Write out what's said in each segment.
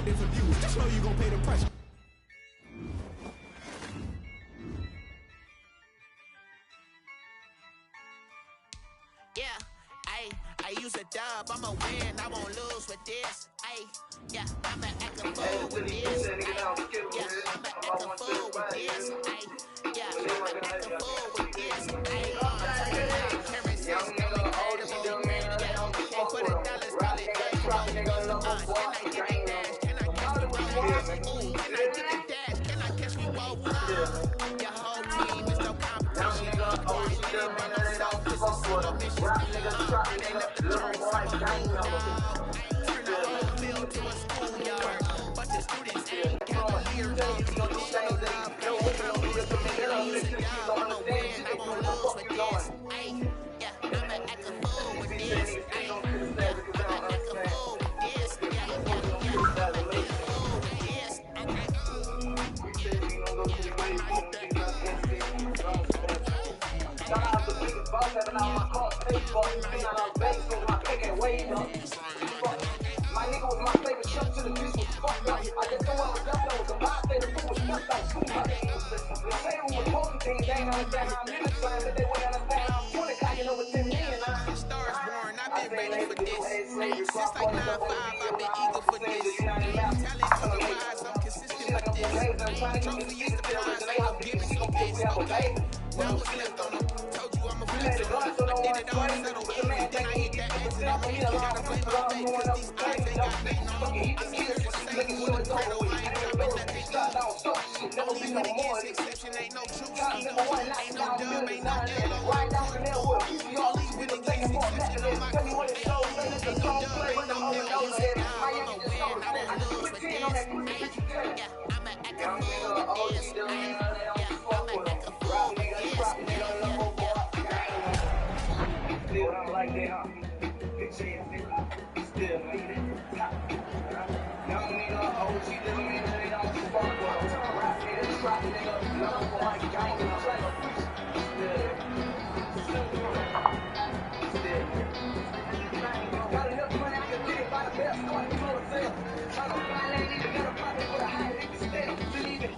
Different views, just know you gonna pay the price. Yeah, I use a dub, I'ma win, I won't lose with this. Yeah, I'ma act a fool with this. Yeah, I'ma act a fool with this. Yeah, I'ma act a fool with this. Currency is incredible. Can't put a dollars, call it extra. Can I get a dash? Can I catch me roll? Ooh, can I get a dash? Can I catch me roll? Your whole team is no competition. Why you didn't run us off? This is solo mission. And they left the turns, I'm a cool dog. Turn the whole field to a schoolyard. But the students ain't cavalier. Don't show love. I use a dub, I'ma win, I won't lose with this. Yeah, I'ma act a fool with this. Yeah, I'ma act a fool with this. Yeah, I'ma act a fool with this. Shout out to Big Boss, having out my car, Facebook, seen out on base, so my pick ain't way up. My nigga was my favorite chump till the bitch was fucked up. I just know what was left, that was a lot, say the food was fucked up, too much. They say we was posting things, they ain't understand how I'm living, but they wouldn't understand how I'm 20, clocking over 10 million. Stars born, I've been ready for this. Since like 9-5, I've been eager for this. Talent on the rise, I'm consistent with this. Trophy is the prize, ain't no giving me this. Okay, now what's left on them? Told you I'm a flip. I did it all settled in, then I hit that exit. You gotta play my fate, cause these eyes ain't got nothing on them. I'm here for Satan with a cradle, I ain't dropping nothing new. Only win against exception, ain't no truth. Ain't no dub, ain't no L. Only win against exception on my crew. Ain't no dub, ain't no L. Use a dub, I'ma win, I won't lose with this. Yeah, I'ma act a fool with this. Yeah, I'ma act a fool with this. Still don't like that, huh? Big chance, nigga. Still need it. Young nigga, OG, little nigga, they don't fuck with them. Rap nigga, trap nigga, young boy, gang, got enough money, I can get it by the best. Going to the sale. Trying to find that nigga, got a pocket with a high nigga step. Believe it.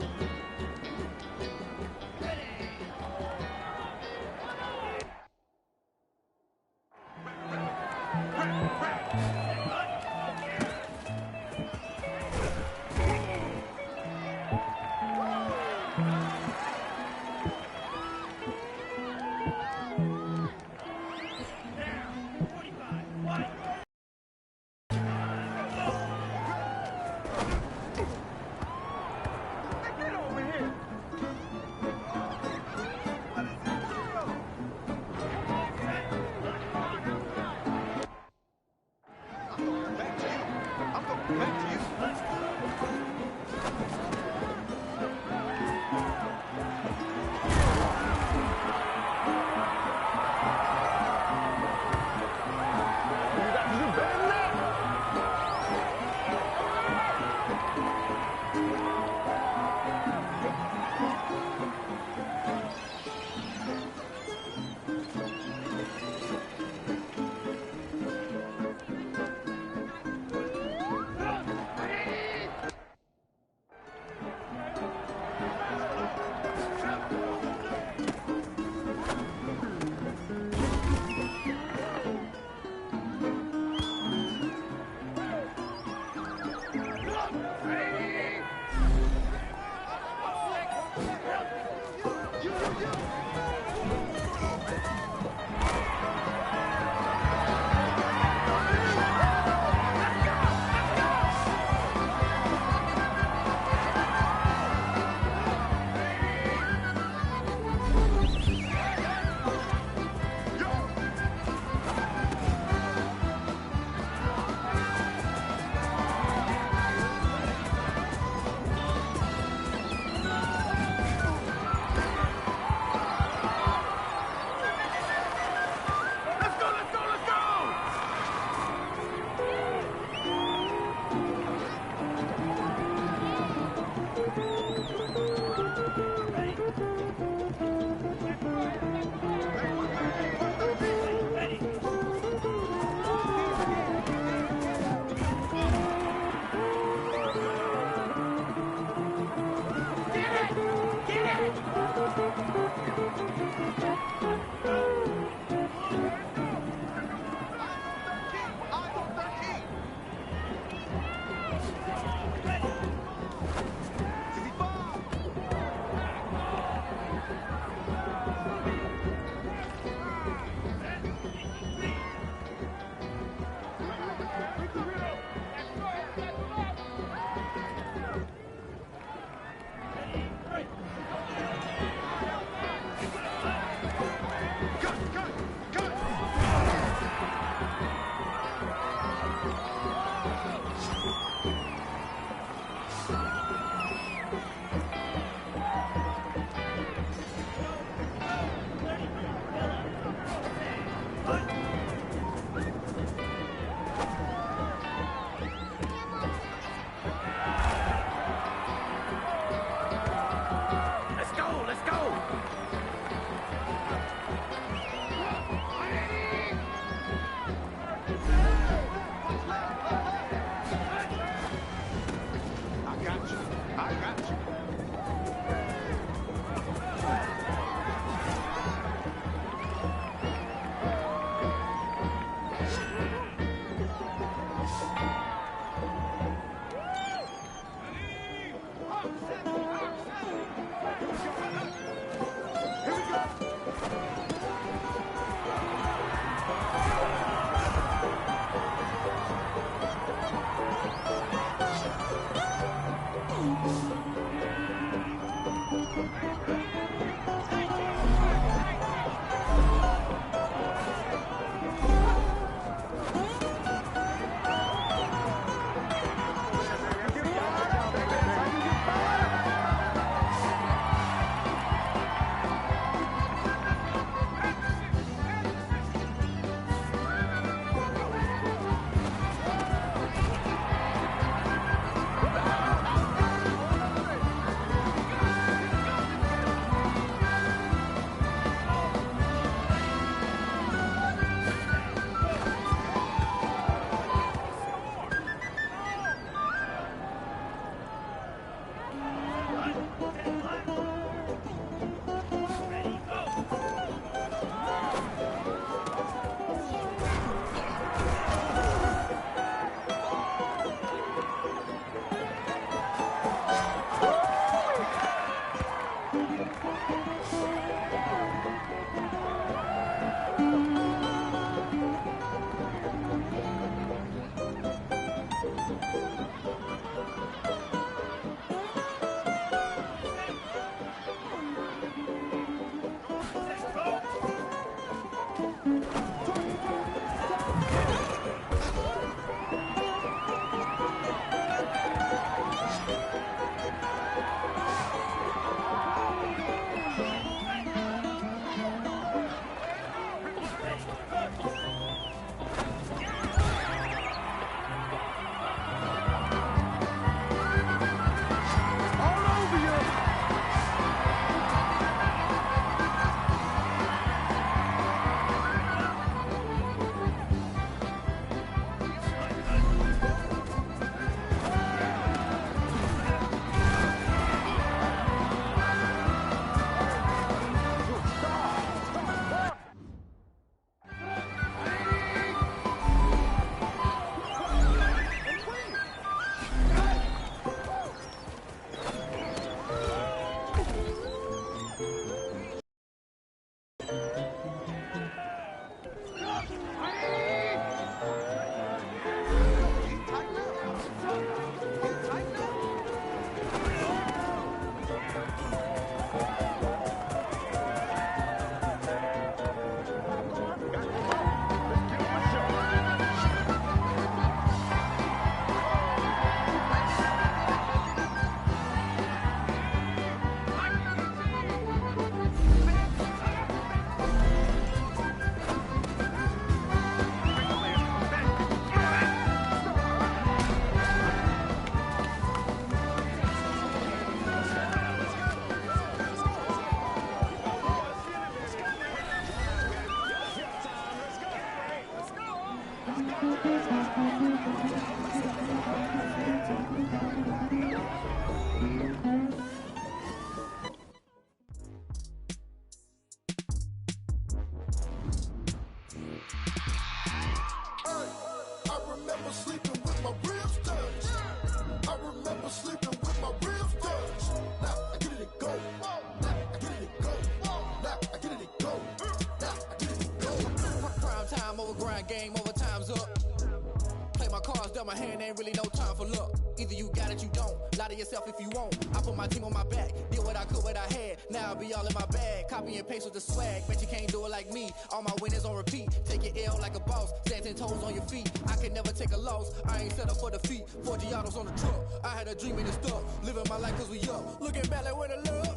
dealt my hand, ain't really no time for luck. Either you got it, you don't. Lie to yourself if you won't. I put my team on my back, did what I could, what I had. Now I'll be all in my bag, copy and paste with the swag. Bet you can't do it like me. All my winners on repeat. Take your L like a boss, stand 10 toes on your feet. I can never take a loss. I ain't set up for defeat. 4 Giottos on the truck. I had a dream and it's stuck. Living my life cause we up. Looking back like where the love.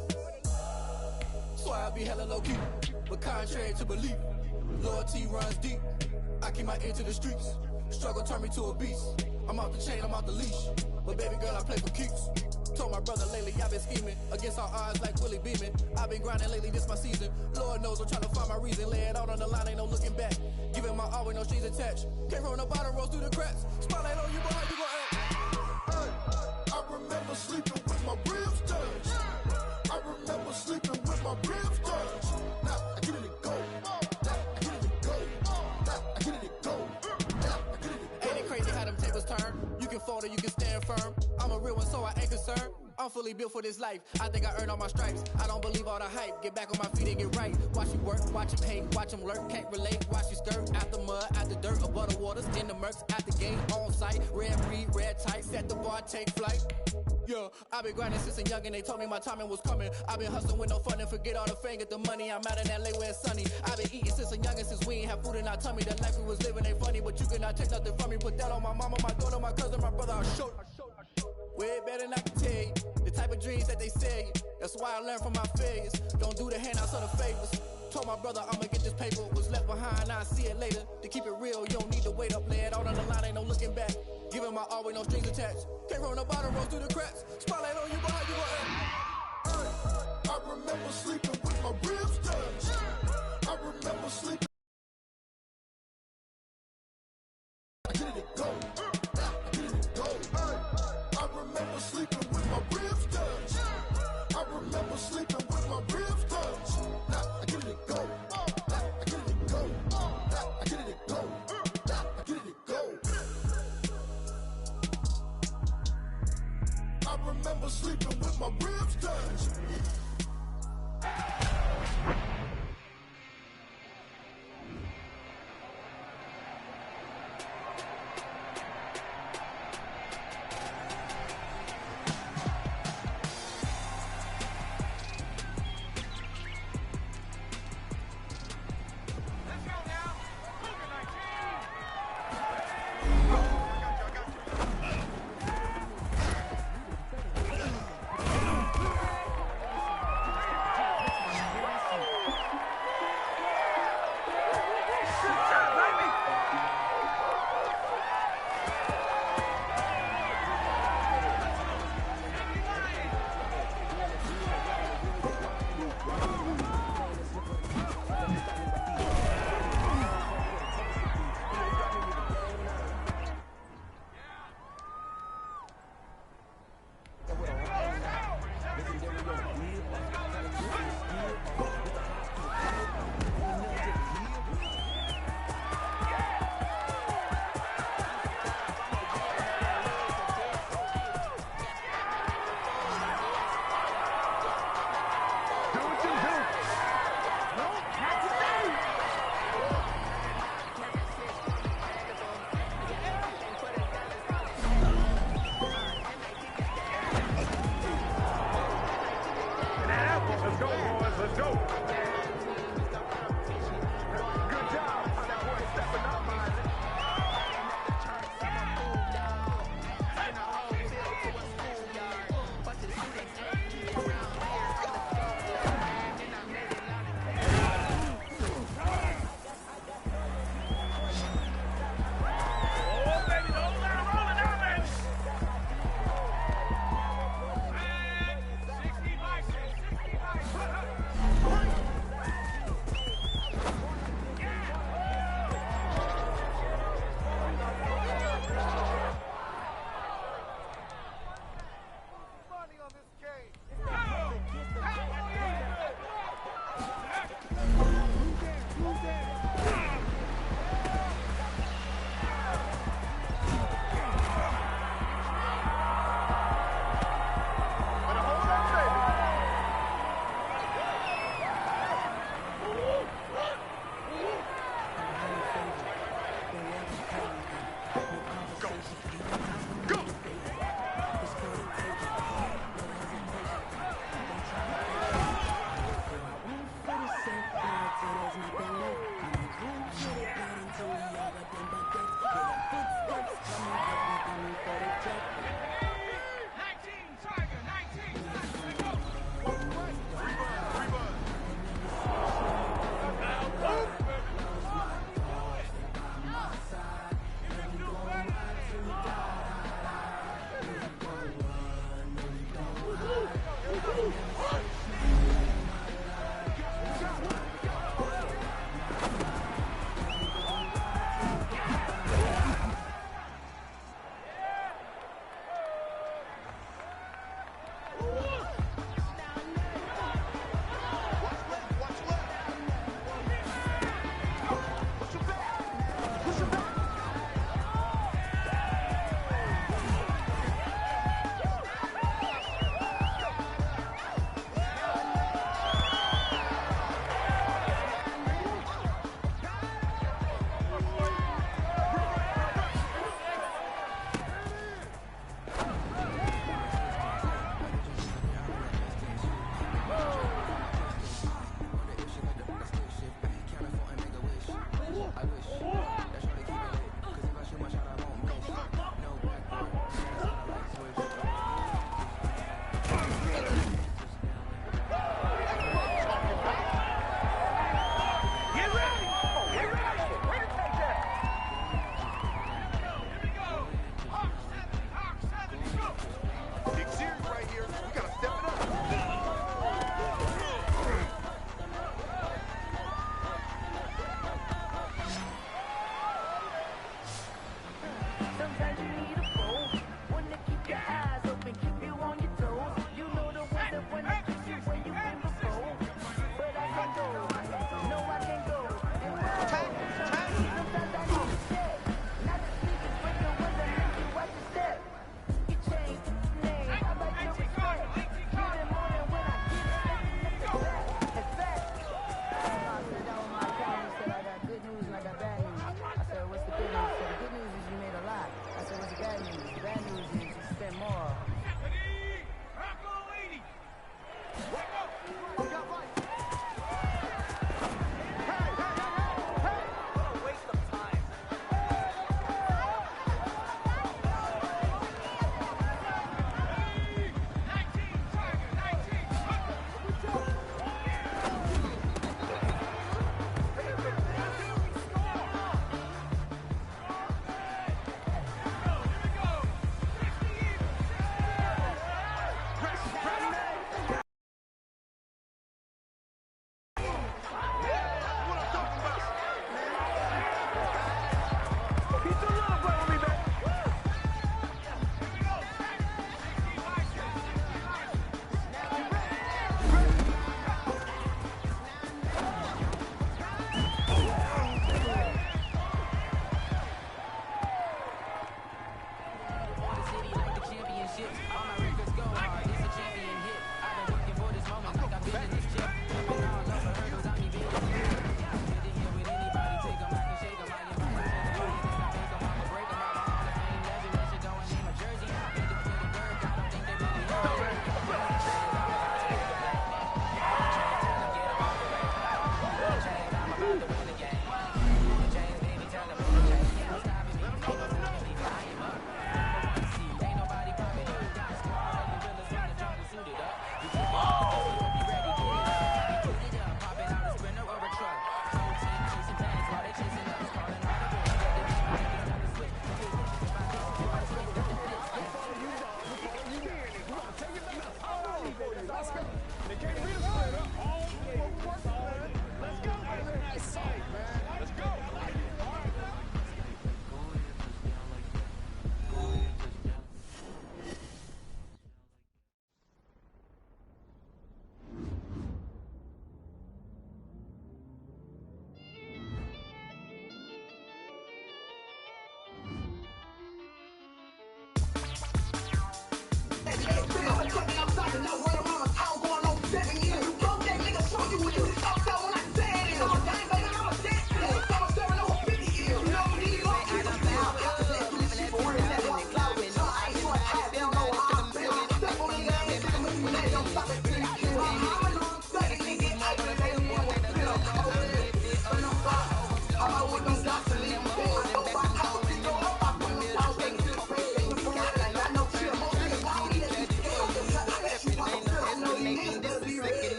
Swear I be hella low key, but contrary to belief, loyalty runs deep. I keep my ear to the streets. Struggle turned me to a beast. I'm off the chain, I'm off the leash. But baby girl, I play for keeps. Told my brother lately, I've been scheming against all odds like Willie Beeman. I've been grinding lately, this my season. Lord knows I'm trying to find my reason. Lay it out on the line, ain't no looking back. Giving my all with no strings attached. Came from the bottom, rose through the cracks. Spotlight on you, boy, how you gon' act? I remember sleeping with my ribs touched. I remember sleeping with my ribs touched. Now I get it and go. Now I get it and go. Now I get it and go. Now I get it and go. Ain't it crazy how them tables turn? You can fold or you can stand firm. I'm a real one, so I ain't concerned. I'm fully built for this life. I think I earned all my stripes. I don't believe all the hype. Get back on my feet and get right. Watch you work, watch you paint, watch them lurk. Can't relate, watch you skirt. Out the mud, out the dirt, above the waters, in the murks, at the game, on site. Red breed, red tight, set the bar, take flight. Yeah, I've been grinding since a youngin', they told me my timing was coming. I've been hustling with no fun and forget all the fame, get the money. I'm out in LA where it's sunny. I've been eating since a youngin', since we ain't have food in our tummy. The life we was living ain't funny, but you cannot take nothing from me. Put that on my mama, my daughter, my cousin, my brother, I'll show. Way better than I can tell you. The type of dreams that they sell you. That's why I learned from my failures. Don't do the handouts or the favors. Told my brother I'ma get this paper. Was left behind, I'll see it later. To keep it real, you don't need to wait up. Lay it out on the line, ain't no looking back. Giving my all with no strings attached. Came from the bottom, rose through the cracks. Spotlight on you, boy, how you gon' act? I remember sleeping with my ribs touched. I remember sleeping. I get it and go. Now I get it and go. I remember sleeping with my ribs touched. I remember sleeping with my ribs touched. Now I get it and go. Now I get it and go. Now I get it and go. Now I get it and go. I remember sleeping with my ribs touched.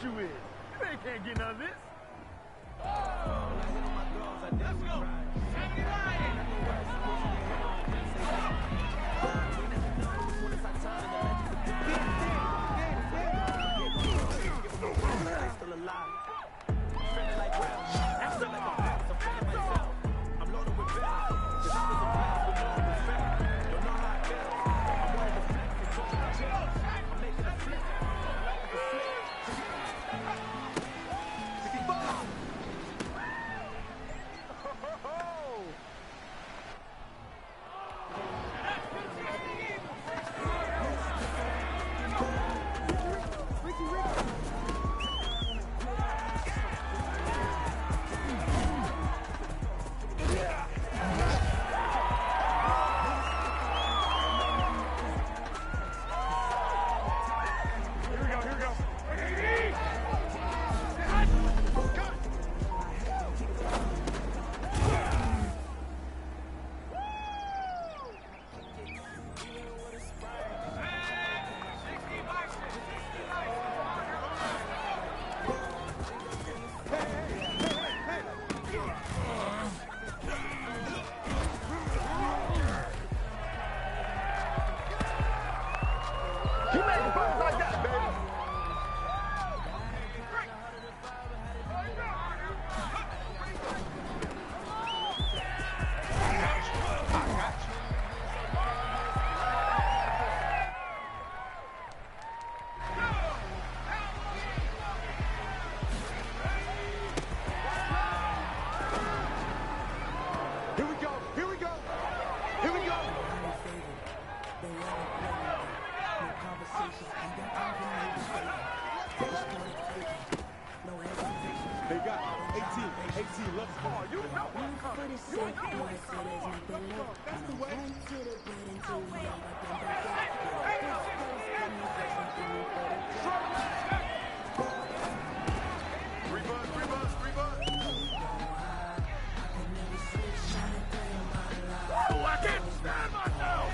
you is. You ain't can't get none of this. Let's go. Still alive. Feeling like real. I'm still like a boss. I'm feeling myself. I'm loaded with bills. Cause I was a blast with no respect. Don't know how I feel. I'm one of the flex. I'm talking to chills. I'm making a flip. Like a flip. 65. They got 18 left. Oh, you know what's coming. You know what's coming. That's the way. Oh, I can't stand myself.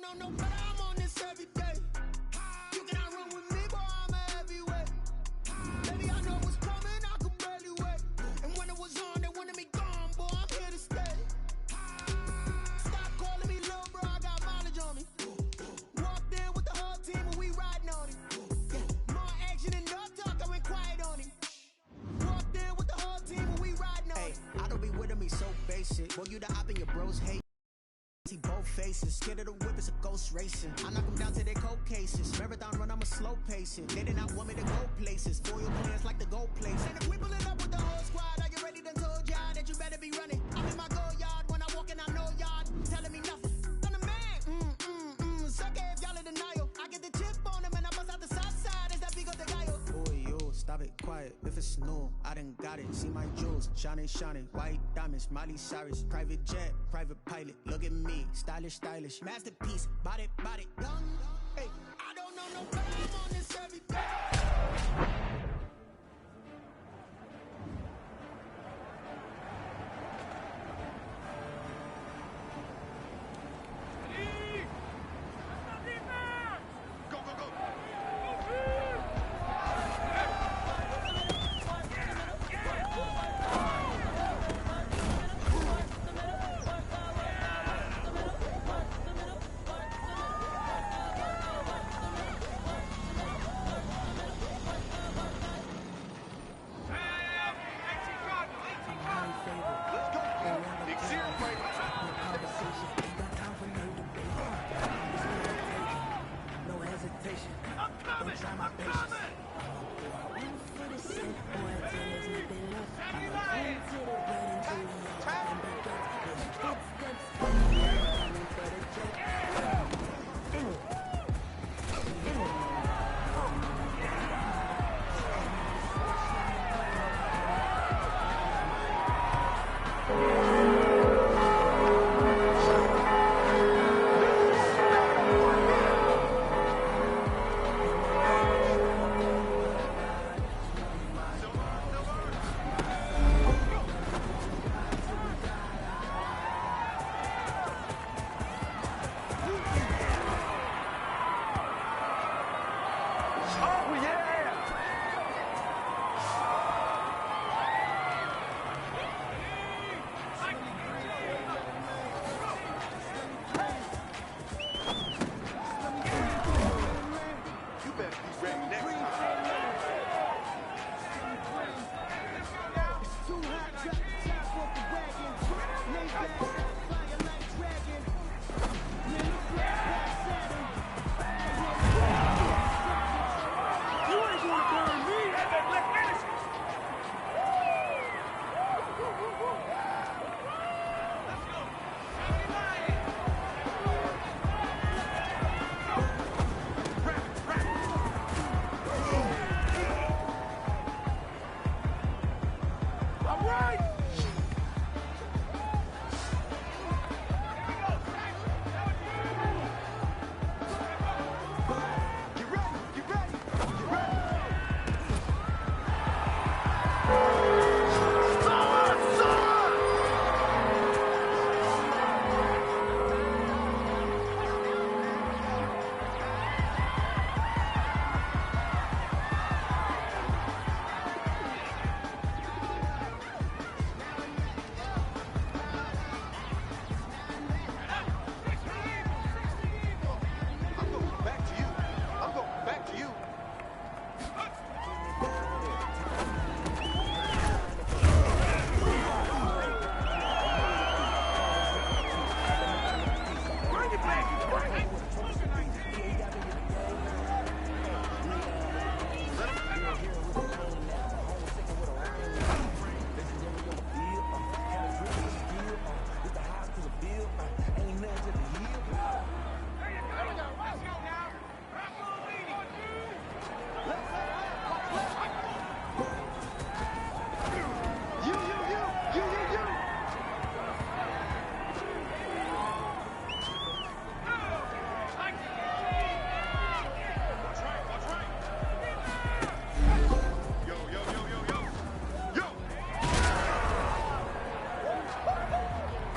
don't know, but I'm on this every day. You cannot run with me, boy, I'm a heavyweight. Baby, I know what's coming, I could barely wait. And when it was on, they wanted me gone, boy, I'm here to stay. Stop calling me little bro, I got mileage on me. Walked in with the whole team and we riding on it. More action and no talk, I went quiet on him. Walked in with the whole team and we riding on it. I don't be with me so basic. Boy, you the op and your bros hate. See both faces, scared of the whip, it's a ghost racing. I knock them down to their cold cases. Marathon run, I'm a slow pacing. They did not want me to go places. Foil plans like the gold place. And if we pulling up with the whole squad, are you ready? Done told y'all that you better be running. I'm in my go yard when I walk in, I know y'all telling me nothing. I'm the man, suck it if y'all in denial. I get the chip on them and I bust out the south side. Is that big of the guy? Boy, yo, stop it, quiet. If it's new, I done got it. See my jewels, shining, white diamonds, Miley Cyrus, private jet, private pilot. Look at me, stylish, masterpiece, body, young. Hey, I don't know no, but I'm on this every day.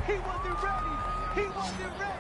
He wasn't ready. He wasn't ready.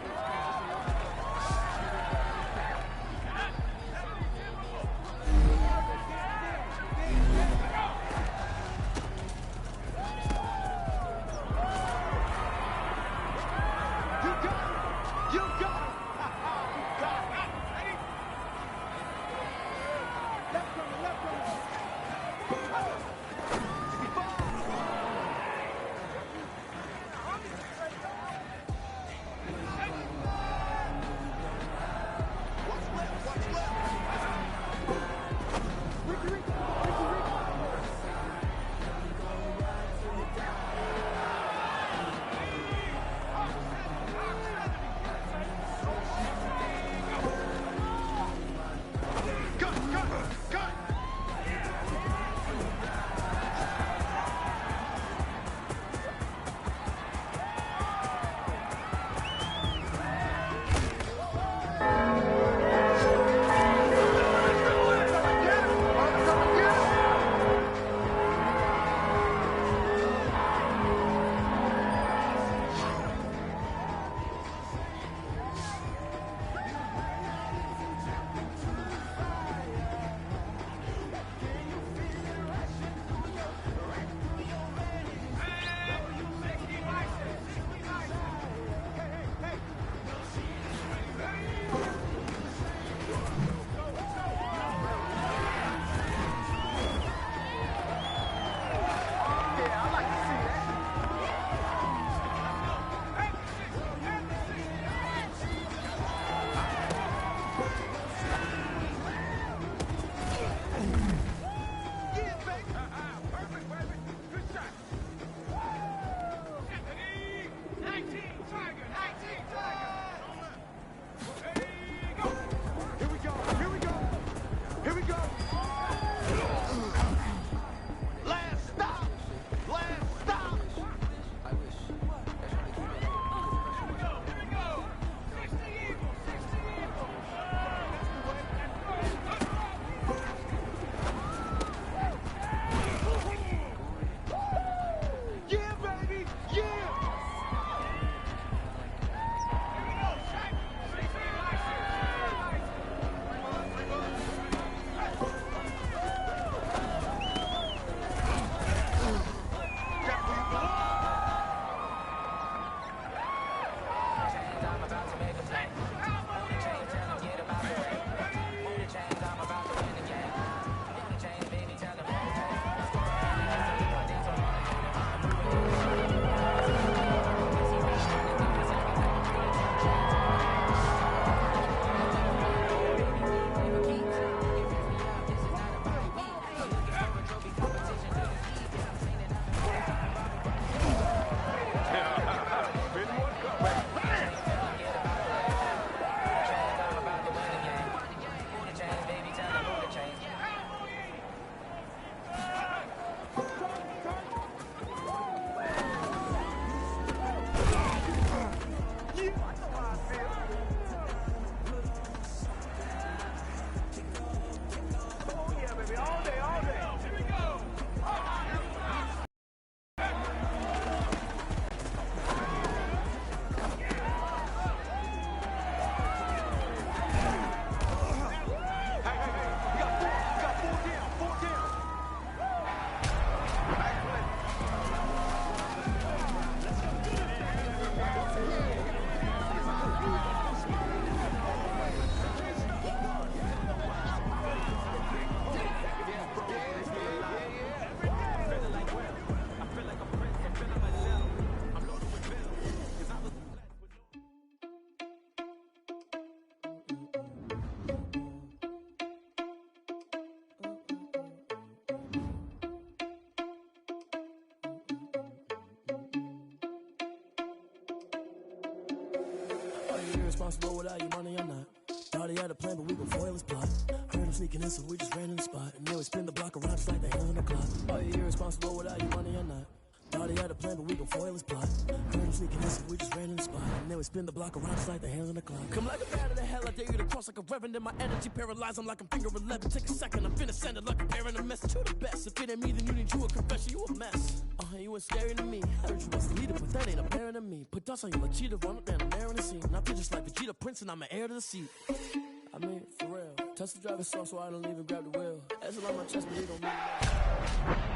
Irresponsible without your money or not. Thought he had a plan, but we gon' foil his plot. Heard him sneaking in, so we just ran in the spot. And then we spin the block around just like the hands on the clock. Are you irresponsible without your money or not? Thought he had a plan, but we gon' foil his plot. Heard him sneaking in, so we just ran in the spot. And then we spin the block around just like the hands on the clock. Come like a bat of the hell, I dare you to cross like a reverend. And my energy paralyzed, I'm like I'm finger 11. Take a second, I'm finna send it like a parent a message to the best. If it ain't me, then you need you a confession, you a mess. You ain't scary to me. Heard you was the leader, but that ain't apparent to me. mean? Put dust on you like cheetah, run up down the air in the scene. I feel just like Vegeta Prince and I'm an heir to the seat. I mean, for real. Touch the driver's soft so I don't even grab the wheel. That's on my chest, but it don't mean nothing.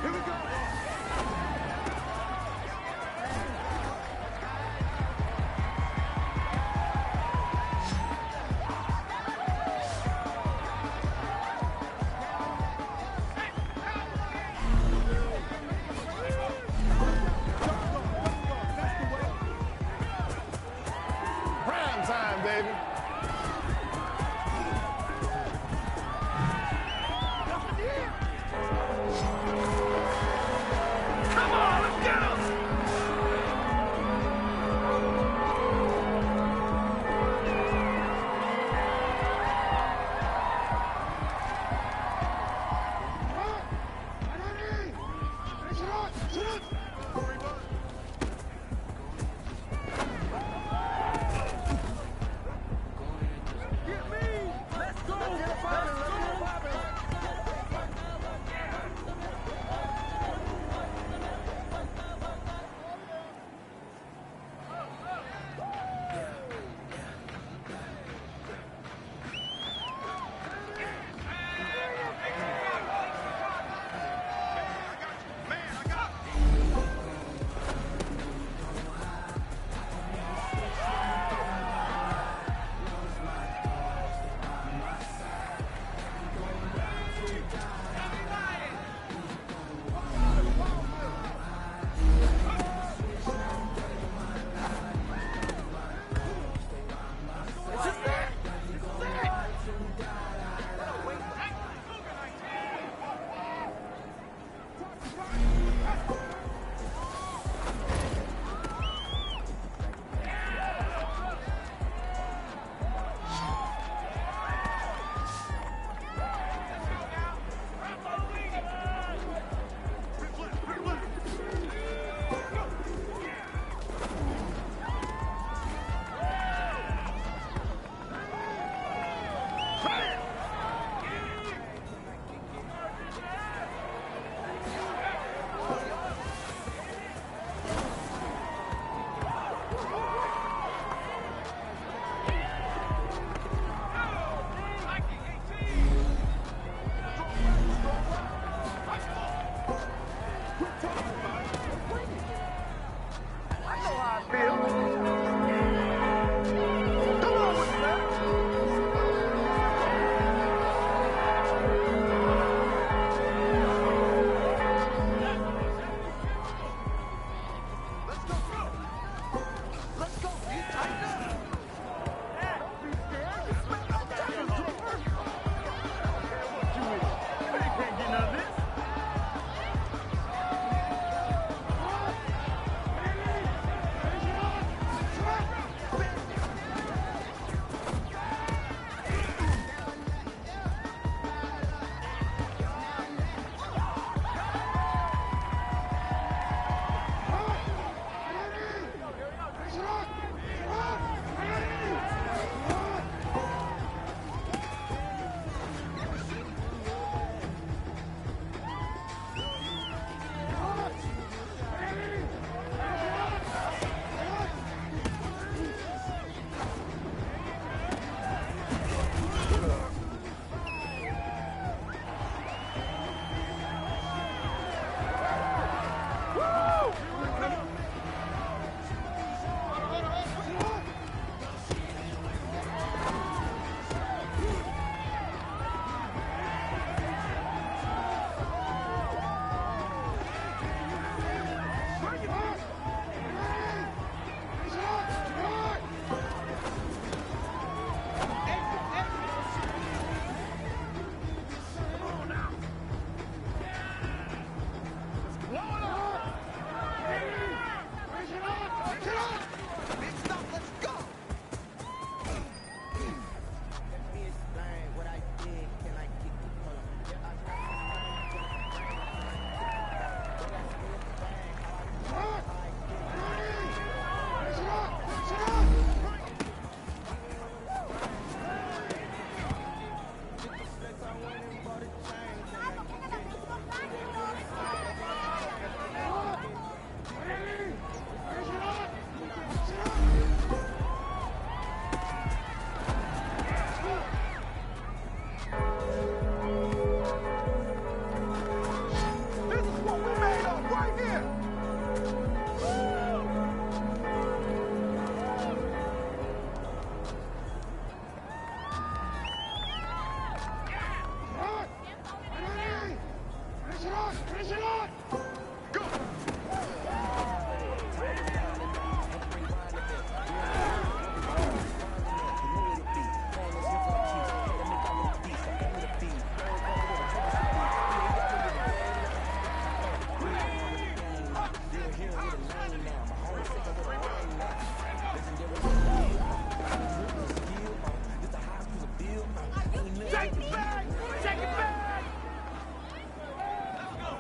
Here we go. Prime time, baby. on! Finish it on! Go! Take it back! Take it back! Let's go!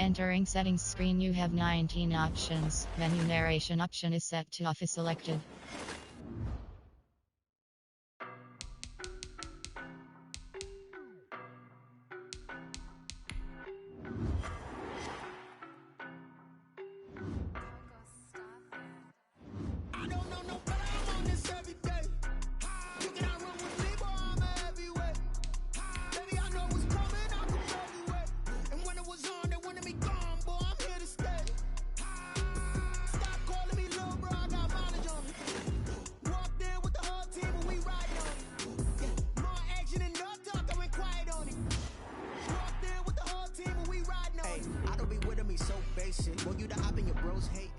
Entering settings screen, you have 19 options. Menu narration option is set to off is selected. Well, you the op and your bros hating.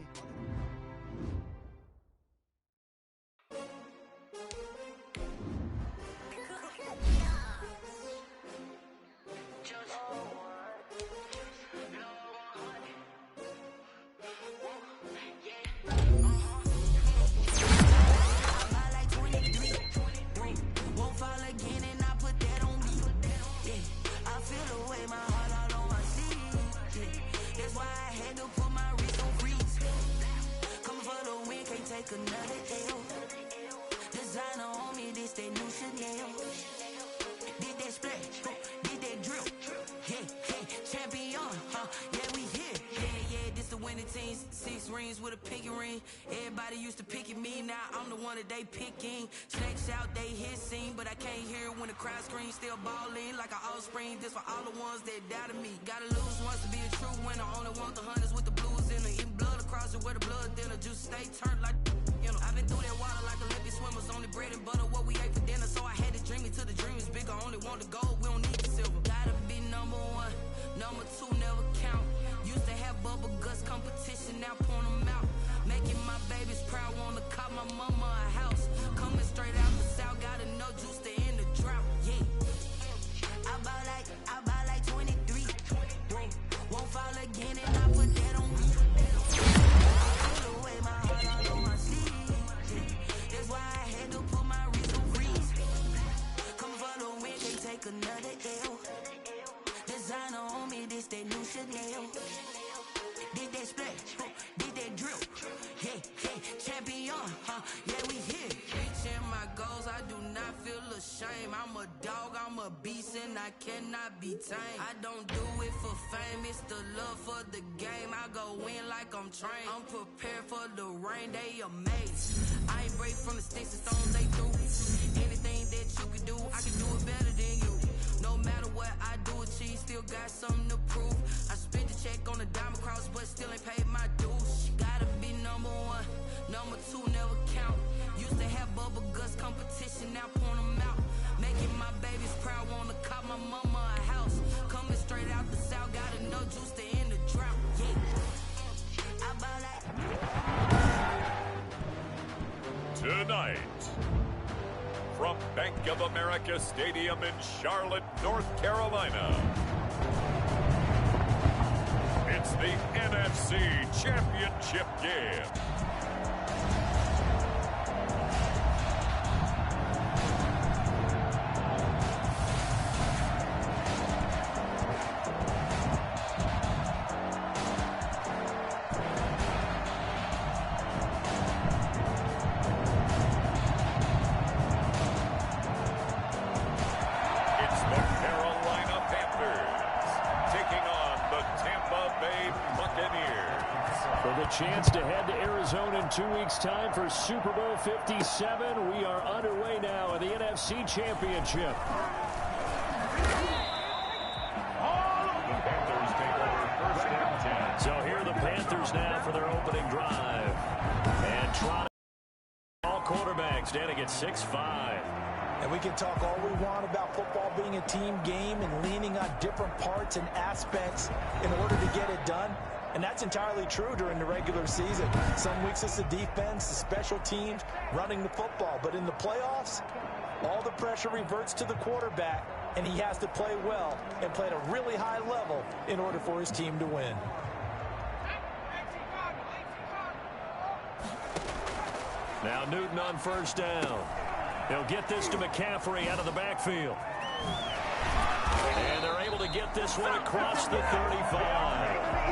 Another L. Designer on me, this that new Chanel. Did that splash, did that drill. Yeah, champion, yeah, we here. Yeah, this the winning team. 6 rings with a pinky ring. Everybody used to picking me, now I'm the one that they picking. Snakes out, they hissing, but I can't hear when the crowd screams. Still balling like an offspring. This for all the ones that doubted me. Gotta lose once to be a true winner. Only want the hunters with the blues in it. Eating blood across it where the blood dinner. Juice stay turned like. I've been through that water like Olympic swimmers. Only bread and butter, what we ate for dinner. So I had to dream it till the dream is bigger. Only want the gold, we don't need the silver. Gotta be number 1, number 2 never count. Used to have bubble guts competition, now point them out. Making my babies proud, wanna call my mama a house. Coming straight out the south, gotta know juice to end the drought. Yeah, I buy like 23. Won't fall again and I put that on me. I put away my heart all on my sleeve. That's why I had to put my wrist on freeze. Come for the win, can't take another L. Designer on me, this that new Chanel. Did that splash, did that drill. Yeah, champion, yeah, we here. Reaching my goals, I do not feel ashamed. I'm a dog, I'm a beast, and I cannot be tamed. I don't do it for fame, it's the love for the game. I go in like I'm trained. I'm prepared for the rain, they amazed. I ain't break from the sticks and stones they threw. Anything that you can do, I can do it better than you. No matter what I do, achieve, still got something to prove. I spent the check on the diamond cross, but still ain't paid my dues. Gotta be number 1, number 2 never count. Used to have bubble guts competition, now point them out. Making my babies proud, wanna call my mama a house. Coming straight out the south, gotta know juice to end the drought. Yeah, I buy like. Tonight, from Bank of America Stadium in Charlotte, North Carolina, it's the NFC Championship game. Chance to head to Arizona in 2 weeks' time for Super Bowl 57. We are underway now in the NFC Championship. So here are the Panthers now for their opening drive. And trotting all quarterbacks standing at 6'5". And we can talk all we want about football being a team game and leaning on different parts and aspects in order to get it done. And that's entirely true during the regular season. Some weeks it's the defense, the special teams, running the football. But in the playoffs, all the pressure reverts to the quarterback, and he has to play well and play at a really high level in order for his team to win. Now Newton on first down. He'll get this to McCaffrey out of the backfield. And they're able to get this one across the 35.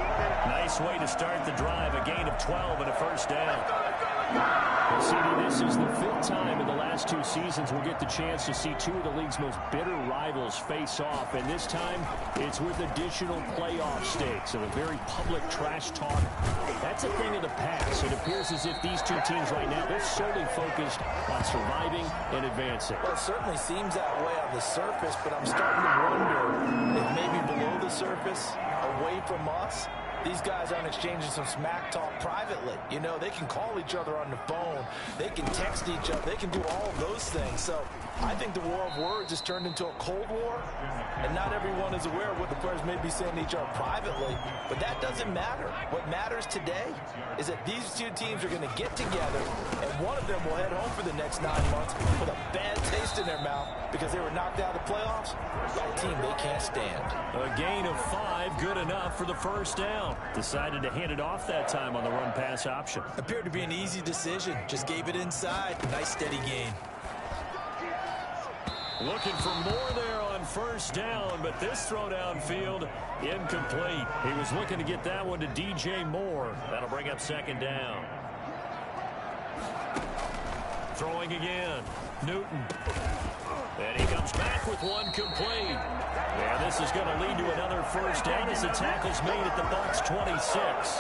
Nice way to start the drive. A gain of 12 and a first down. Well, CD, this is the 5th time in the last 2 seasons we'll get the chance to see 2 of the league's most bitter rivals face off. And this time, it's with additional playoff stakes and a very public trash talk. That's a thing of the past. It appears as if these 2 teams right now, they're solely focused on surviving and advancing. Well, it certainly seems that way on the surface, but I'm starting to wonder if maybe below the surface, away from us, these guys aren't exchanging some smack talk privately. You know, they can call each other on the phone. They can text each other. They can do all of those things. So I think the war of words has turned into a Cold War, and not everyone is aware of what the players may be saying to each other privately. But that doesn't matter. What matters today is that these 2 teams are going to get together, and one of them will head home for the next 9 months with a bad taste in their mouth because they were knocked out of the playoffs by a team they can't stand. A gain of 5, good enough for the first down. Decided to hand it off that time on the run-pass option. Appeared to be an easy decision. Just gave it inside. Nice steady gain. Looking for more there on first down, but this throw downfield, incomplete. He was looking to get that one to DJ Moore. That'll bring up second down. Throwing again. Newton. And he comes back with one complete. And this is going to lead to another first down as the tackle's made at the Bucs 26.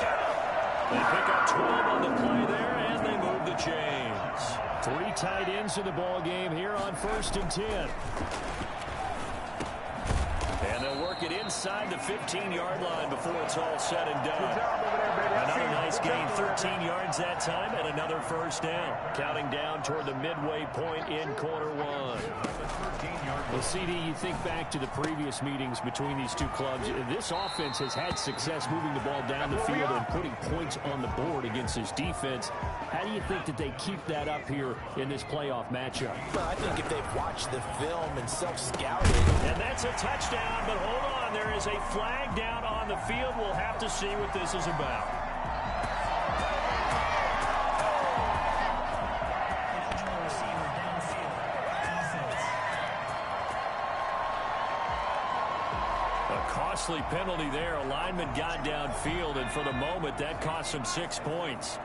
They pick up 12 on the play there, and they move the chains. 3 tight ends in the ball game here on 1st and 10. And they'll work it inside the 15-yard line before it's all said and done. Another nice gain, 13 yards that time, and another first down. Counting down toward the midway point in quarter 1. Well, CD, you think back to the previous meetings between these 2 clubs. This offense has had success moving the ball down the field and putting points on the board against this defense. How do you think that they keep that up here in this playoff matchup? Well, I think if they've watched the film and self-scouted. And that's a touchdown, but hold on. There is a flag down on the field. We'll have to see what this is about. Costly penalty there. A lineman got downfield, and for the moment, that cost him 6 points.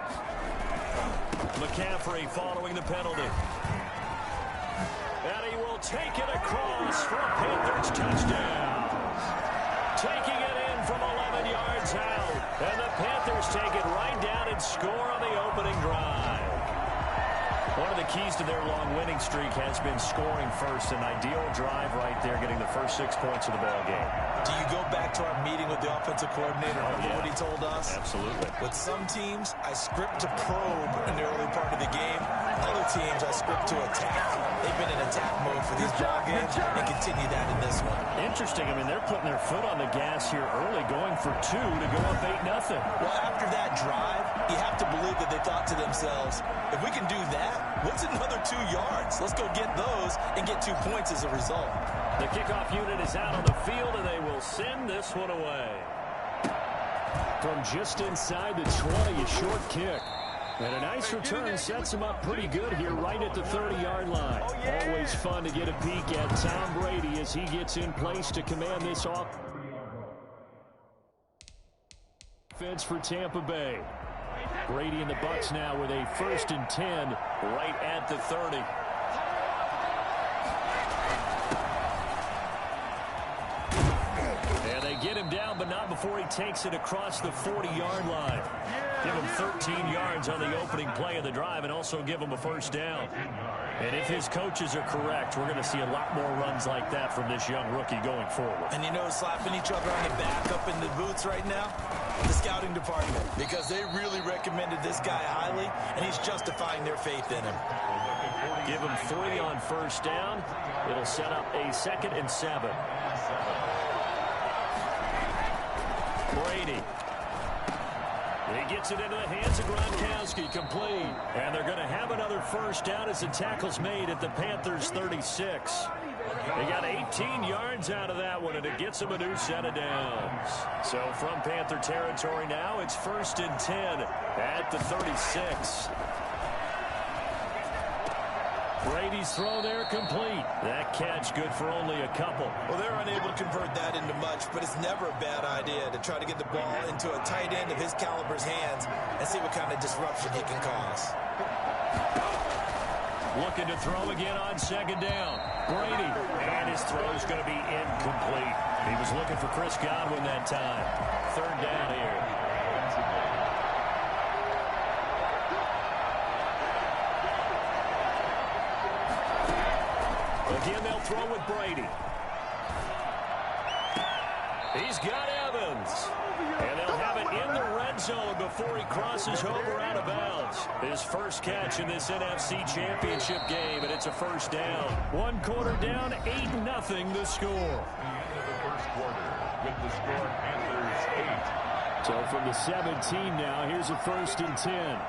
McCaffrey following the penalty. And he will take it across for a Panthers touchdown. Taking it in from 11 yards out. And the Panthers take it right down and score on the opening drive. One of the keys to their long winning streak has been scoring first. An ideal drive right there, getting the first 6 points of the ball game. Do you go back to our meeting with the offensive coordinator? Remember what he told us? Absolutely. With some teams, I script to probe in the early part of the game. Other teams, I script to attack. They've been in attack mode for these ball games and continue that in this one. Interesting. I mean, they're putting their foot on the gas here early, going for 2 to go up 8-0. Well, after that drive, you have to believe that they thought to themselves, if we can do that, what's another 2 yards? Let's go get those and get 2 points as a result. The kickoff unit is out on the field, and they will send this one away. From just inside the 20, a short kick. And a nice return sets him up pretty good here right at the 30-yard line. Always fun to get a peek at Tom Brady as he gets in place to command this offense for Tampa Bay. Brady and the Bucs now with a 1st and 10 right at the 30. And they get him down, but not before he takes it across the 40-yard line. Give him 13 yards on the opening play of the drive and also give him a first down. And if his coaches are correct, we're going to see a lot more runs like that from this young rookie going forward. And you know, slapping each other on the back up in the boots right now? The scouting department, because they really recommended this guy highly, and he's justifying their faith in him. Give him 3 on first down. It'll set up a 2nd and 7. Brady. He gets it into the hands of Gronkowski, complete. And they're going to have another first down as the tackle's made at the Panthers' 36. They got 18 yards out of that one, and it gets them a new set of downs. So from Panther territory now, it's 1st and 10 at the 36. Brady's throw there complete. That catch good for only a couple. Well, they're unable to convert that into much, but it's never a bad idea to try to get the ball into a tight end of his caliber's hands and see what kind of disruption he can cause. Looking to throw again on second down. Brady, and his throw's going to be incomplete. He was looking for Chris Godwin that time. Third down here. Again, they'll throw with Brady. He's got Evans. And they'll have it in the red zone before he crosses over out of bounds. His first catch in this NFC Championship game, and it's a first down. One quarter down, 8-0 the score. End of the first quarter with the score Panthers 8. So from the 17 now, here's a 1st and 10.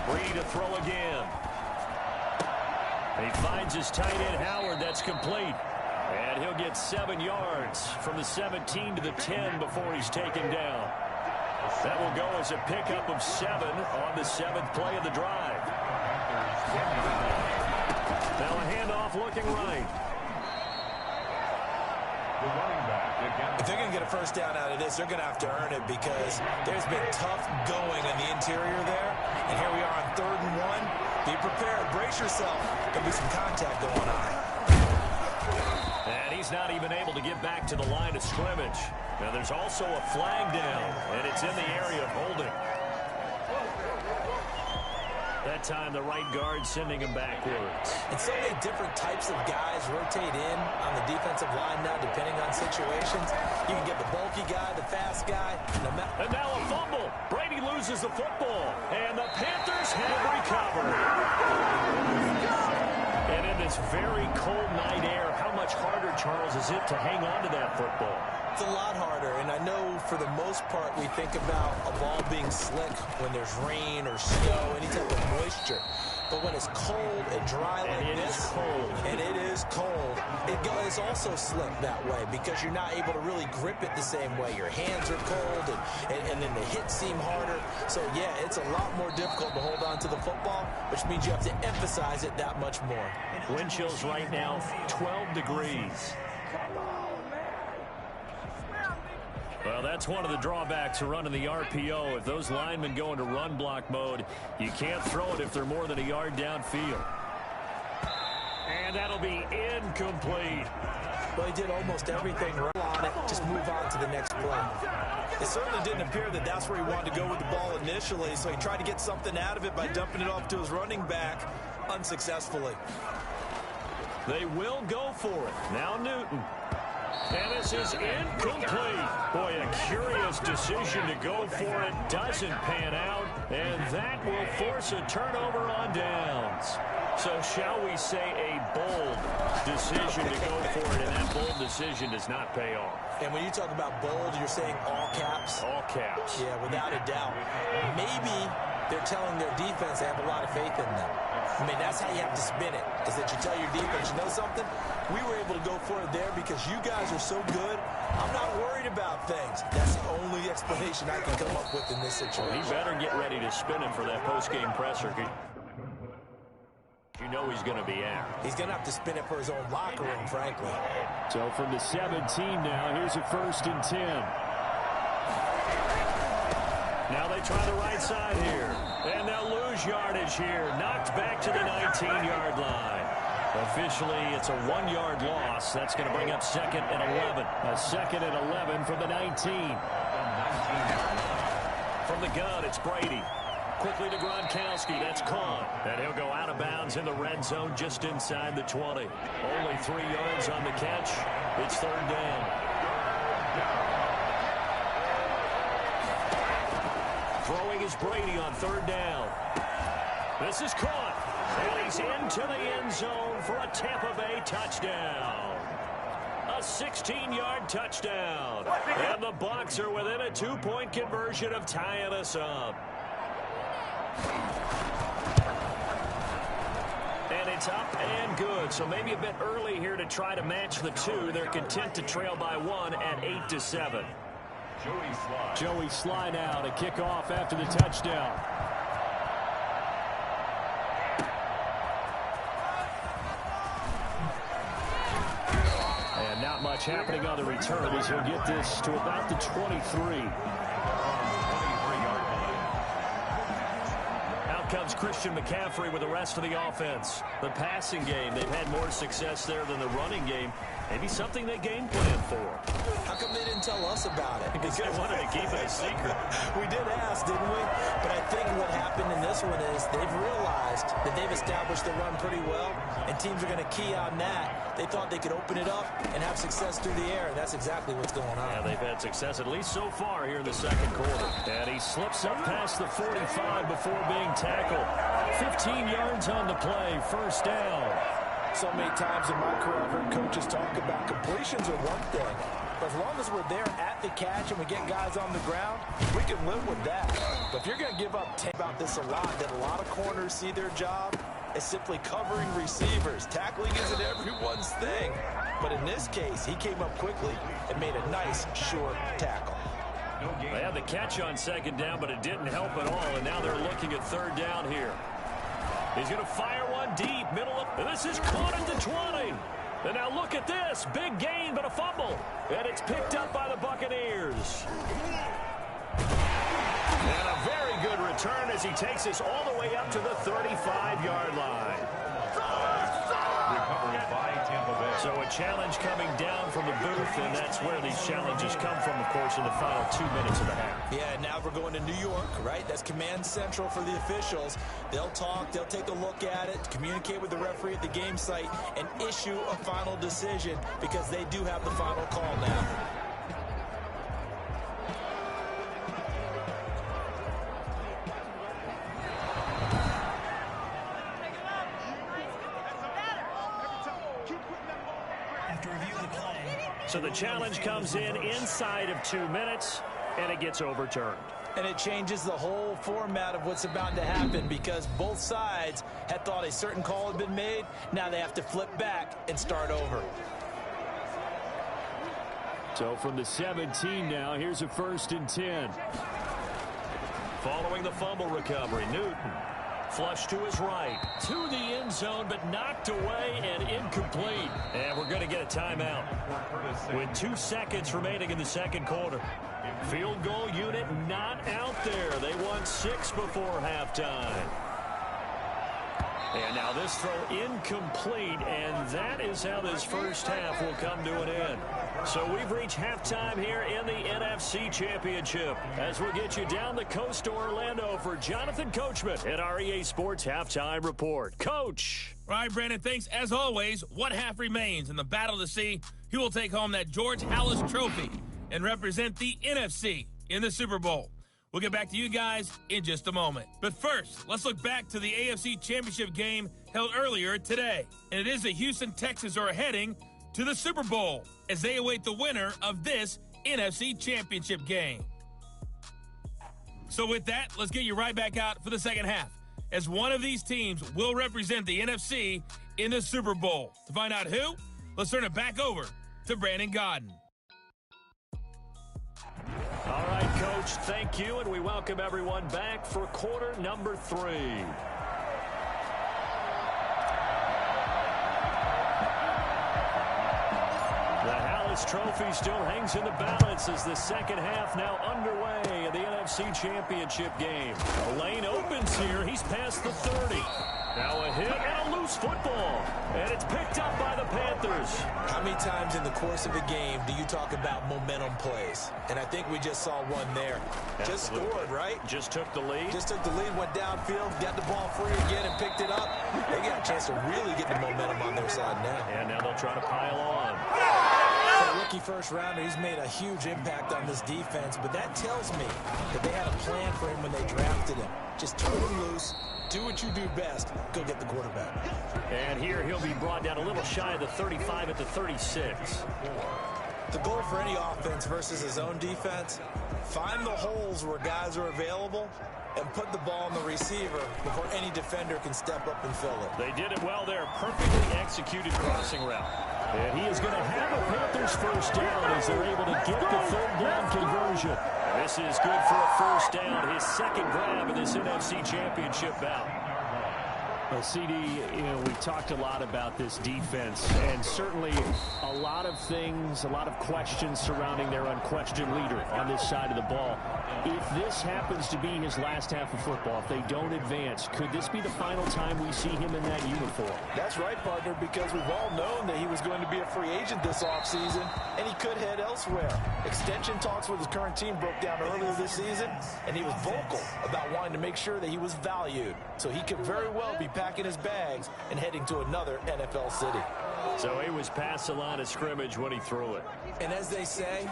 Brady to throw again. He finds his tight end Howard. That's complete. And he'll get 7 yards from the 17 to the 10 before he's taken down. That will go as a pickup of 7 on the 7th play of the drive. Now a handoff looking right. If they're going to get a first down out of this, they're going to have to earn it because there's been tough going in the interior there. And here we are on 3rd and 1. Be prepared. Brace yourself. There'll be some contact going on. And he's not even able to get back to the line of scrimmage. Now there's also a flag down, and it's in the area of holding. That time the right guard sending him backwards. And so many different types of guys rotate in on the defensive line now, depending on situations. You can get the bulky guy, the fast guy. And now a fumble. Brady loses the football, and the Panthers have recovered. And in this very cold night air, how much harder, Charles, is it to hang on to that football? It's a lot harder, and I know for the most part we think about a ball being slick when there's rain or snow, any type of moisture. But when it's cold and dry like this, and it is cold, it is also slick that way because you're not able to really grip it the same way. Your hands are cold, and then the hits seem harder. So, yeah, it's a lot more difficult to hold on to the football, which means you have to emphasize it that much more. Wind chills right now, 12 degrees. Well, that's one of the drawbacks of running the RPO. If those linemen go into run block mode, you can't throw it if they're more than a yard downfield. And that'll be incomplete. Well, he did almost everything right on it. Just move on to the next play. It certainly didn't appear that that's where he wanted to go with the ball initially, so he tried to get something out of it by dumping it off to his running back unsuccessfully. They will go for it. Now Newton. And this is incomplete. Boy, a curious decision to go for it. Doesn't pan out. And that will force a turnover on downs. So shall we say a bold decision to go for it, and that bold decision does not pay off. And when you talk about bold, you're saying all caps? All caps. Yeah, without a doubt. Maybe they're telling their defense they have a lot of faith in them. I mean, that's how you have to spin it, is that you tell your defense, you know something? We were able to go for it there because you guys are so good. I'm not worried about things. That's the only explanation I can come up with in this situation. He better get ready to spin it for that post-game presser. You know he's going to be out. He's going to have to spin it for his own locker room, frankly. So from the 17 now, here's a 1st and 10. Now they try the right side here. And they'll lose yardage here. Knocked back to the 19-yard line. Officially, it's a 1-yard loss. That's going to bring up 2nd and 11. A 2nd and 11 from the 19. From the gun, it's Brady. Quickly to Gronkowski. That's caught. And he'll go out of bounds in the red zone just inside the 20. Only 3 yards on the catch. It's 3rd down. Throwing is Brady on 3rd down. This is caught. And he's into the end zone for a Tampa Bay touchdown. A 16-yard touchdown. And the Bucs are within a 2-point conversion of tying us up. And it's up and good. So maybe a bit early here to try to match the 2. They're content to trail by 1 at 8-7. Joey Sly now to kick off after the touchdown. much happening on the return as he'll get this to about the 23. Out comes Christian McCaffrey with the rest of the offense. The passing game, they've had more success there than the running game. Maybe something they game plan for. How come they didn't tell us about it? Because they wanted to keep it a secret. We did ask, didn't we? But I think what happened in this one is they've realized that they've established the run pretty well, and teams are going to key on that. They thought they could open it up and have success through the air, and that's exactly what's going on. Yeah, they've had success at least so far here in the second quarter. And he slips up past the 45 before being tackled. 15 yards on the play, first down. So many times in my career, I've heard coaches talk about completions are one thing. But as long as we're there at the catch and we get guys on the ground, we can live with that. But if you're going to give up 10 about this a lot, that a lot of corners see their job as simply covering receivers. Tackling isn't everyone's thing. But in this case, he came up quickly and made a nice, short tackle. They had the catch on second down, but it didn't help at all. And now they're looking at third down here. He's going to fire one deep, middle of, and this is caught at the 20. And now look at this, big gain, but a fumble. And it's picked up by the Buccaneers. And a very good return as he takes us all the way up to the 35-yard line. Recovered by Tampa Bay. So a challenge coming down from the booth, and that's where these challenges come from, of course, in the final 2 minutes of the half. Yeah, now we're going to New York, right? That's command central for the officials. They'll talk, they'll take a look at it, communicate with the referee at the game site, and issue a final decision because they do have the final call now. So the challenge comes in inside of 2 minutes, and it gets overturned. And it changes the whole format of what's about to happen because both sides had thought a certain call had been made. Now they have to flip back and start over. So from the 17 now, here's a 1st and 10. Following the fumble recovery, Newton. Flush to his right, to the end zone, but knocked away and incomplete. And we're going to get a timeout with 2 seconds remaining in the second quarter. Field goal unit not out there. They won 6 before halftime. And now this throw incomplete, and that is how this first half will come to an end. So we've reached halftime here in the NFC Championship as we get you down the coast to Orlando for Jonathan Coachman at our EA Sports Halftime Report. Coach. All right, Brandon, thanks. As always, one half remains in the battle to see who will take home that George Halas Trophy and represent the NFC in the Super Bowl. We'll get back to you guys in just a moment. But first, let's look back to the AFC Championship game held earlier today. And it is the Houston Texans are heading to the Super Bowl as they await the winner of this NFC Championship game. So with that, let's get you right back out for the second half, as one of these teams will represent the NFC in the Super Bowl. To find out who, let's turn it back over to Brandon Godden. All right, Coach, thank you, and we welcome everyone back for quarter number 3. The Halas Trophy still hangs in the balance as the second half now underway in the NFC Championship game. A lane opens here. He's past the 30. Now a hit and a loose football, and it's picked up by the Panthers. How many times in the course of a game do you talk about momentum plays? And I think we just saw one there. Absolutely. Just scored, right? Just took the lead. Just took the lead, went downfield, got the ball free again and picked it up. They got a chance to really get the momentum on their side now. And now they'll try to pile on. For a rookie first rounder, he's made a huge impact on this defense, but that tells me that they had a plan for him when they drafted him. Just turn him loose, do what you do best, go get the quarterback. And here he'll be brought down a little shy of the 35 at the 36. The goal for any offense versus his own defense, find the holes where guys are available and put the ball on the receiver before any defender can step up and fill it. They did it well there. Perfectly executed crossing route. And he is going to have a Panthers first down as they're able to get the third down conversion. This is good for a first down, his second grab in this NFC Championship bout. Well, CD, we talked a lot about this defense, and certainly a lot of things, a lot of questions surrounding their unquestioned leader on this side of the ball. If this happens to be his last half of football, if they don't advance, could this be the final time we see him in that uniform? That's right, partner, because we've all known that he was going to be a free agent this offseason, and he could head elsewhere. Extension talks with his current team broke down earlier this season, and he was vocal about wanting to make sure that he was valued. So he could very well be packing his bags and heading to another NFL city. So he was past the line of scrimmage when he threw it. And as they say,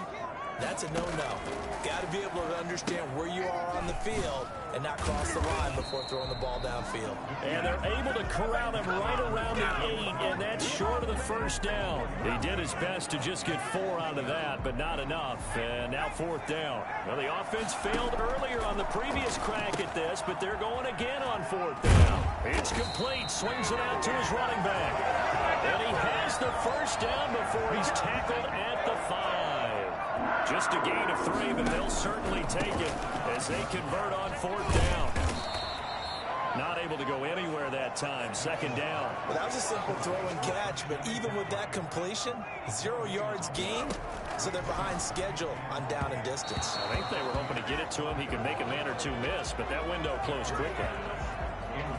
that's a no-no. Got to be able to understand where you are on the field and not cross the line before throwing the ball downfield. And they're able to corral him right around the 8, and that's short of the first down. He did his best to just get 4 out of that, but not enough. And now 4th down. Well, the offense failed earlier on the previous crack at this, but they're going again on 4th down. It's complete. Swings it out to his running back. And he has the first down before he's tackled at the 5. Just a gain of 3, but they'll certainly take it as they convert on 4th down. Not able to go anywhere that time. 2nd down. Well, that was a simple throw and catch, but even with that completion, 0 yards gained, so they're behind schedule on down and distance. I think they were hoping to get it to him. He could make a man or two miss, but that window closed quickly.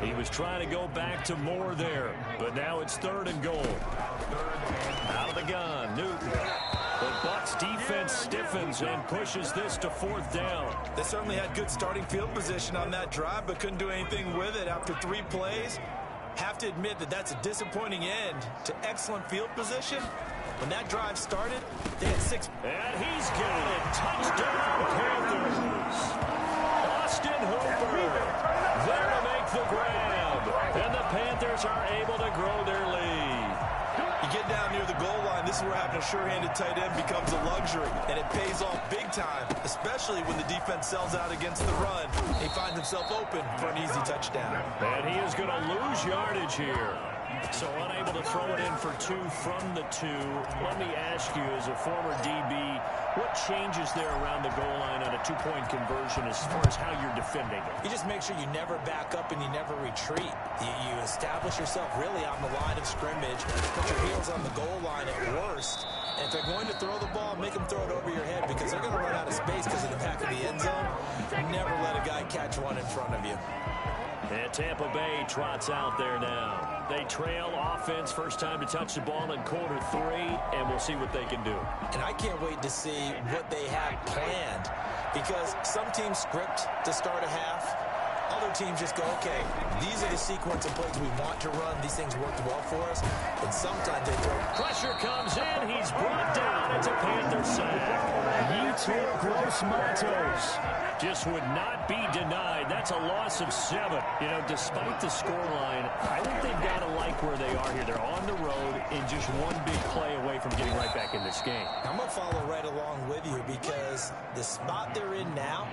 He was trying to go back to Moore there, but now it's 3rd and goal. Out of the gun, Newton. The Bucs defense stiffens and pushes this to 4th down. They certainly had good starting field position on that drive, but couldn't do anything with it after 3 plays. Have to admit that that's a disappointing end to excellent field position. When that drive started, they had 6. And he's got it. Touchdown, Panthers. Austin Hooper there to make the grab. And the Panthers are able to grow their lead. You get down near the goal line, this is where having a sure-handed tight end becomes a luxury, and it pays off big time, especially when the defense sells out against the run. He finds himself open for an easy touchdown. And he is going to lose yardage here. So unable to throw it in for 2 from the 2. Let me ask you, as a former DB, what changes there around the goal line on a 2-point conversion as far as how you're defending it? You just make sure you never back up and you never retreat. You establish yourself really on the line of scrimmage, put your heels on the goal line at worst, and if they're going to throw the ball, make them throw it over your head because they're going to run out of space because of the back of the end zone. Never let a guy catch one in front of you. And Tampa Bay trots out there now. They trail offense, first time to touch the ball in quarter 3, and we'll see what they can do. And I can't wait to see what they have planned because some teams script to start a half. Other teams just go, okay, these are the sequence of plays we want to run. These things worked well for us. And sometimes they throw. Pressure comes in. He's brought down. It's a Panther sack. Yetur Gross-Matos just would not be denied. That's a loss of 7. Despite the scoreline, I think they've got to like where they are here. They're on the road and just one big play away from getting right back in this game. I'm going to follow right along with you because the spot they're in now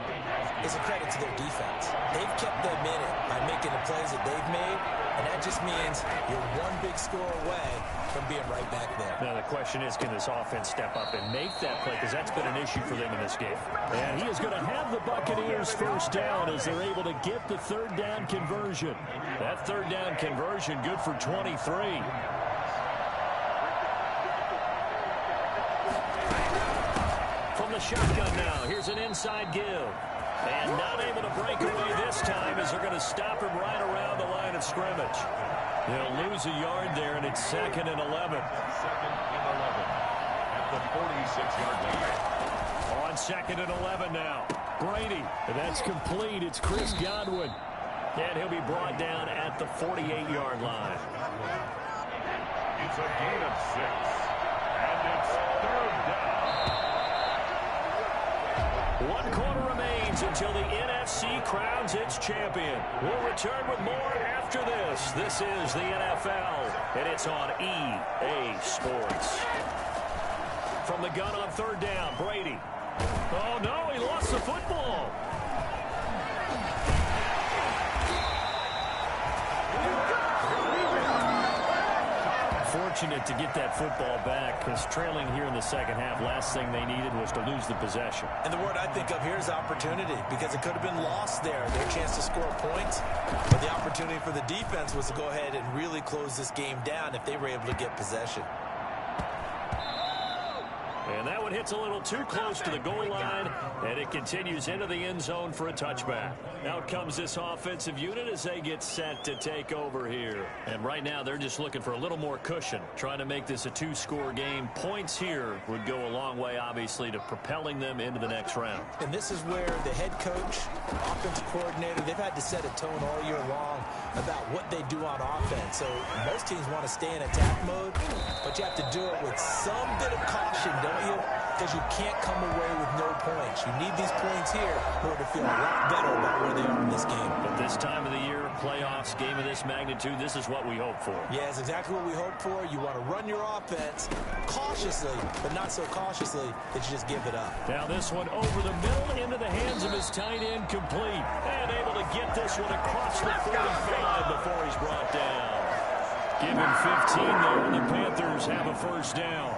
is a credit to their defense. They've kept them in it by making the plays that they've made, and that just means you're one big score away from being right back there. Now the question is, can this offense step up and make that play? Because that's been an issue for them in this game. And he is going to have the Buccaneers first down as they're able to get the 3rd down conversion. That 3rd down conversion good for 23. From the shotgun now, here's an inside give. And not able to break away this time as they're going to stop him right around the line of scrimmage. They'll lose a yard there, and it's 2nd and 11. 2nd and 11 at the 46-yard line. On 2nd and 11 now. Brady, and that's complete. It's Chris Godwin. And he'll be brought down at the 48-yard line. It's a gain of 6. And it's 3rd down. 1 quarter remains until the NFC crowns its champion. We'll return with more after this. This is the NFL, and it's on EA Sports. From the gun on 3rd down, Brady. Oh, no, he lost the football. fortunate to get that football back because trailing here in the second half, last thing they needed was to lose the possession. And the word I think of here is opportunity, because it could have been lost there, their chance to score points. But the opportunity for the defense was to go ahead and really close this game down if they were able to get possession. And that one hits a little too close to the goal line, and it continues into the end zone for a touchback. Out comes this offensive unit as they get set to take over here. And right now, they're just looking for a little more cushion, trying to make this a two-score game. Points here would go a long way, obviously, to propelling them into the next round. And this is where the head coach, offensive coordinator, they've had to set a tone all year long about what they do on offense. So most teams want to stay in attack mode, but you have to do it with some bit of caution, don't you? Because you can't come away with no points. You need these points here in order to feel a lot better about where they are in this game. But this time of the year, playoffs, game of this magnitude, this is what we hope for. Yeah, it's exactly what we hope for. You want to run your offense cautiously, but not so cautiously that you just give it up. Now this one over the middle into the hands of his tight end, complete. And able to get this one across the 45 before he's brought down. Give him 15 there, and the Panthers have a first down.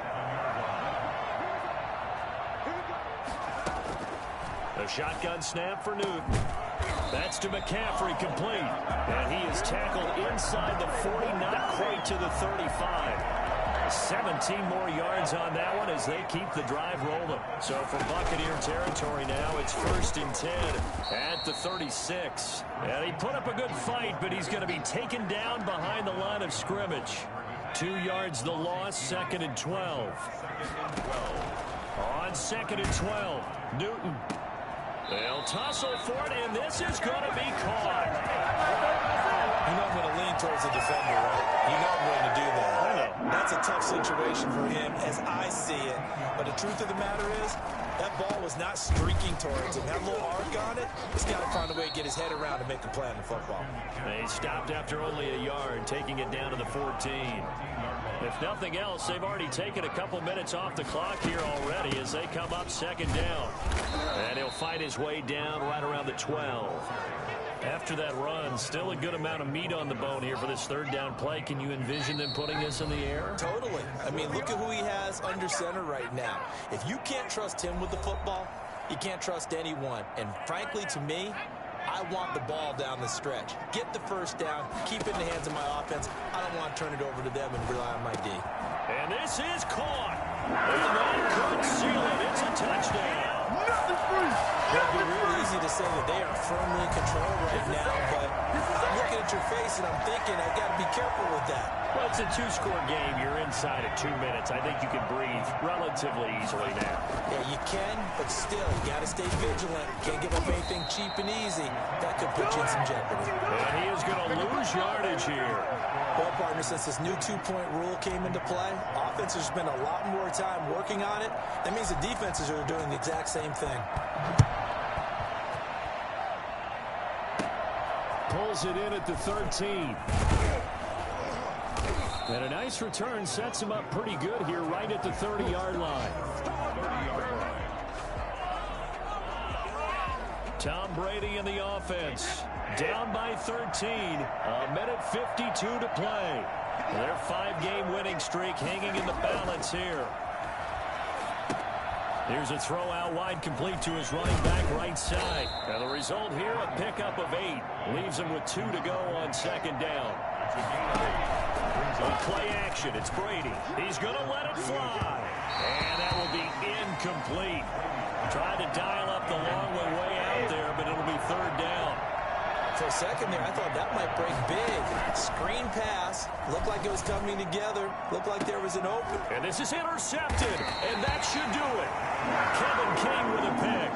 A shotgun snap for Newton. That's to McCaffrey, complete. And he is tackled inside the 40, not quite to the 35. 17 more yards on that one as they keep the drive rolling. So from Buccaneer territory now, it's 1st and 10 at the 36. And he put up a good fight, but he's going to be taken down behind the line of scrimmage. 2 yards the loss, 2nd and 12. On 2nd and 12, Newton. They'll tussle for it, and this is going to be caught. You know I'm going to lean towards the defender, right? You know I'm going to do that. I know. That's a tough situation for him as I see it. But the truth of the matter is, that ball was not streaking towards him. That little arc on it, he's got to find a way to get his head around to make the play on the football. They stopped after only a yard, taking it down to the 14. If nothing else, they've already taken a couple minutes off the clock here already as they come up 2nd down. And he'll fight his way down right around the 12. After that run, still a good amount of meat on the bone here for this 3rd down play. Can you envision them putting this in the air? Totally. I mean, look at who he has under center right now. If you can't trust him with the football, you can't trust anyone. And frankly, to me, I want the ball down the stretch. Get the 1st down, keep it in the hands of my offense. I don't want to turn it over to them and rely on my D. And this is caught. And that could seal it. It's a touchdown. It'd be real easy to say that they are firmly in control right now, but I'm looking at your face and I'm thinking I've got to be careful with that. Well, it's a 2-score game. You're inside at 2 minutes. I think you can breathe relatively easily now. Yeah, you can, but still, you got to stay vigilant. Can't give up anything cheap and easy. That could put you in some jeopardy. And he is going to lose yardage here. Well, partner, since this new 2-point rule came into play, offenses spend a lot more time working on it. That means the defenses are doing the exact same thing. Pulls it in at the 13. And a nice return sets him up pretty good here right at the 30-yard line. Tom Brady in the offense. Down by 13. A minute 52 to play. Their 5-game winning streak hanging in the balance here. Here's a throw out wide, complete to his running back right side. And the result here, a pickup of 8. Leaves him with 2 to go on 2nd down. On play action, it's Brady. He's going to let it fly. And that will be incomplete. Tried to dial up the long way out there, but it'll be 3rd down. For a second there, I thought that might break big. Screen pass. Looked like it was coming together. Looked like there was an open. And this is intercepted. And that should do it. Kevin King with a pick.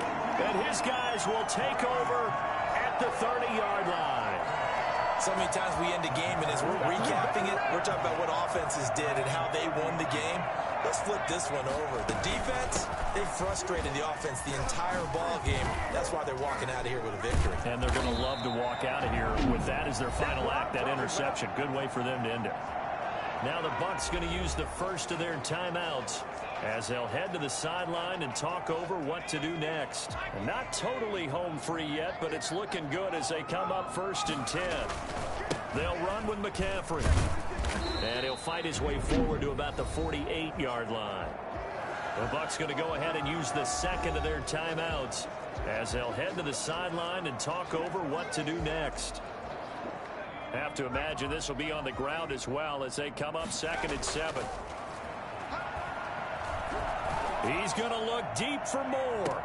And his guys will take over at the 30-yard line. So many times we end a game, and as we're recapping it, we're talking about what offenses did and how they won the game. Let's flip this one over. The defense, they frustrated the offense the entire ball game. That's why they're walking out of here with a victory. And they're going to love to walk out of here with that as their final act, that interception. Good way for them to end it. Now the Bucs going to use the first of their timeouts as they'll head to the sideline and talk over what to do next. And not totally home free yet, but it's looking good as they come up 1st and 10. They'll run with McCaffrey. And he'll fight his way forward to about the 48-yard line. The Bucs going to go ahead and use the second of their timeouts as they'll head to the sideline and talk over what to do next. Have to imagine this will be on the ground as well as they come up 2nd and 7. He's going to look deep for more.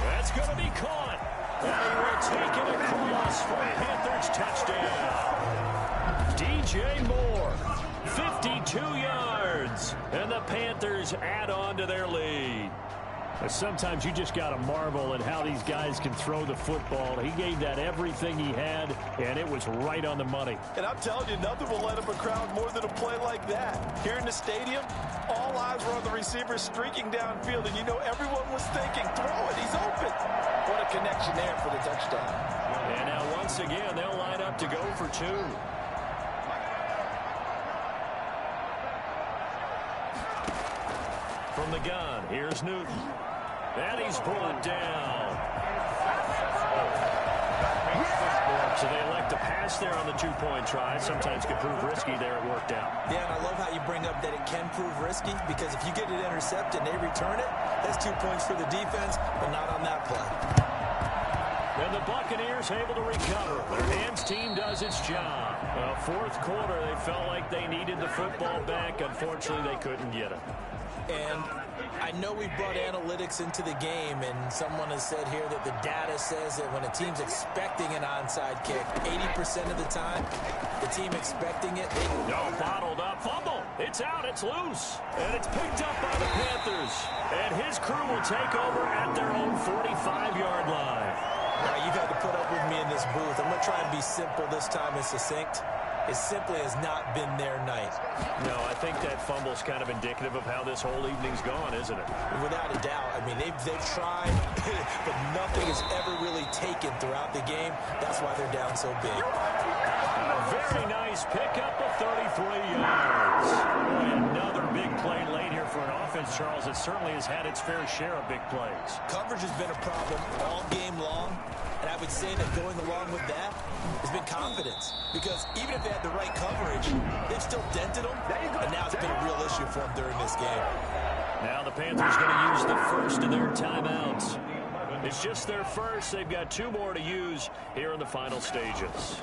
That's going to be caught. And he will take it across for a Panthers touchdown. DJ Moore, 52 yards. And the Panthers add on to their lead. Sometimes you just got to marvel at how these guys can throw the football. He gave that everything he had, and it was right on the money. And I'm telling you, nothing will light up a crowd more than a play like that. Here in the stadium, all eyes were on the receiver streaking downfield, and you know everyone was thinking, throw it, he's open. What a connection there for the touchdown. And now once again, they'll line up to go for 2. From the gun, here's Newton. And he's brought down. So they elect to pass there on the 2-point try. Sometimes can prove risky there. It worked out. Yeah, and I love how you bring up that it can prove risky, because if you get it intercepted and they return it, that's 2 points for the defense, but not on that play. And the Buccaneers able to recover. Their hands team does its job. Fourth quarter, they felt like they needed the football back. Unfortunately, they couldn't get it. And I know we brought analytics into the game, and someone has said here that the data says that when a team's expecting an onside kick, 80% of the time, the team expecting it. Bottled up fumble. It's out. It's loose. And it's picked up by the Panthers. And his crew will take over at their own 45-yard line. All right, you've had to put up with me in this booth. I'm going to try and be simple this time and succinct. It simply has not been their night. No, I think that fumble's kind of indicative of how this whole evening's gone, isn't it? Without a doubt. I mean, they've tried, but nothing is ever really taken throughout the game. That's why they're down so big. A very nice pickup of 33 yards. Another big play late here for an offense, Charles, that certainly has had its fair share of big plays. Coverage has been a problem all game long. And I would say that going along with that has been confidence. Because even if they had the right coverage, they've still dented them. And now it's been a real issue for them during this game. Now the Panthers going to use the first of their timeouts. It's just their first. They've got 2 more to use here in the final stages.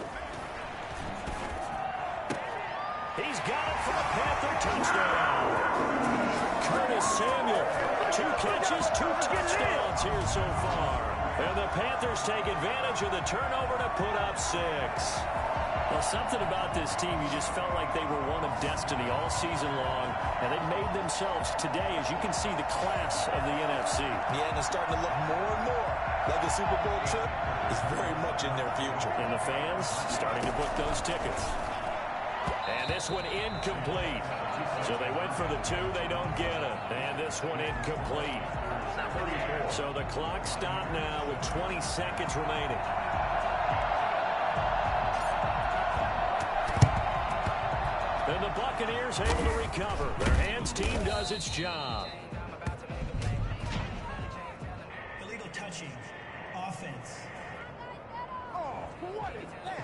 He's got it for a Panther touchdown. Curtis Samuel, 2 catches, 2 touchdowns here so far. And the Panthers take advantage of the turnover to put up 6. Well, something about this team, you just felt like they were one of destiny all season long, and they made themselves today, as you can see, the class of the NFC. Yeah, and it's starting to look more and more like a Super Bowl trip is very much in their future. And the fans starting to book those tickets. And this one incomplete. So they went for the 2, they don't get it. And this one incomplete. So the clock stopped now with 20 seconds remaining. And the Buccaneers able to recover. Their hands team does its job. Illegal touching. Offense. Oh, what is that?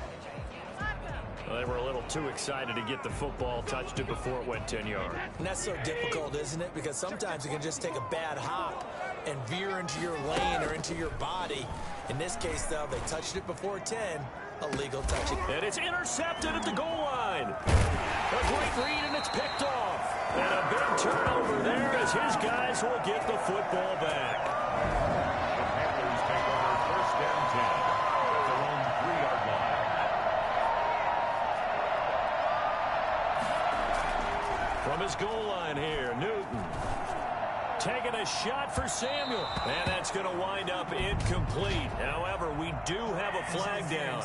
Well, they were a little too excited to get the football, touched it before it went 10 yards. And that's so difficult, isn't it? Because sometimes you can just take a bad hop and veer into your lane or into your body. In this case, though, they touched it before 10. Illegal touching. And it's intercepted at the goal line. A great read, and it's picked off. And a big turnover there as his guys will get the football back. The Panthers take over first down 10 at their own 3-yard line. From his goal line here, Newton. Taking a shot for Samuel. And that's going to wind up incomplete. However, we do have a flag down.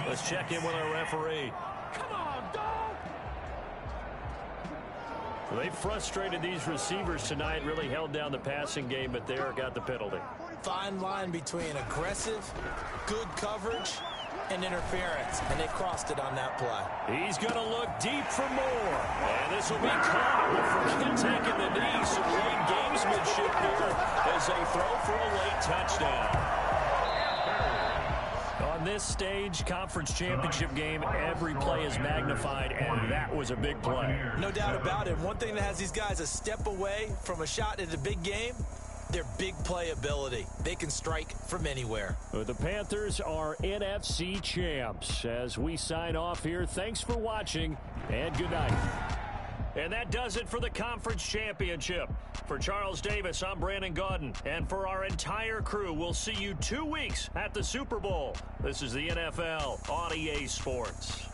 Let's check in with our referee. Come on, dog! They frustrated these receivers tonight, really held down the passing game, but there got the penalty. Fine line between aggressive, good coverage, and interference, and they crossed it on that play. He's going to look deep for more, and this will be caught. We'll forget taking the knee, some late gamesmanship here as they throw for a late touchdown. On this this stage, conference championship game, every play is magnified, and that was a big play. No doubt about it. One thing that has these guys a step away from a shot in the big game, their big play ability. They can strike from anywhere. The Panthers are NFC champs. As we sign off here, thanks for watching, and good night. And that does it for the conference championship. For Charles Davis, I'm Brandon Gaudin. And for our entire crew, we'll see you 2 weeks at the Super Bowl. This is the NFL on EA Sports.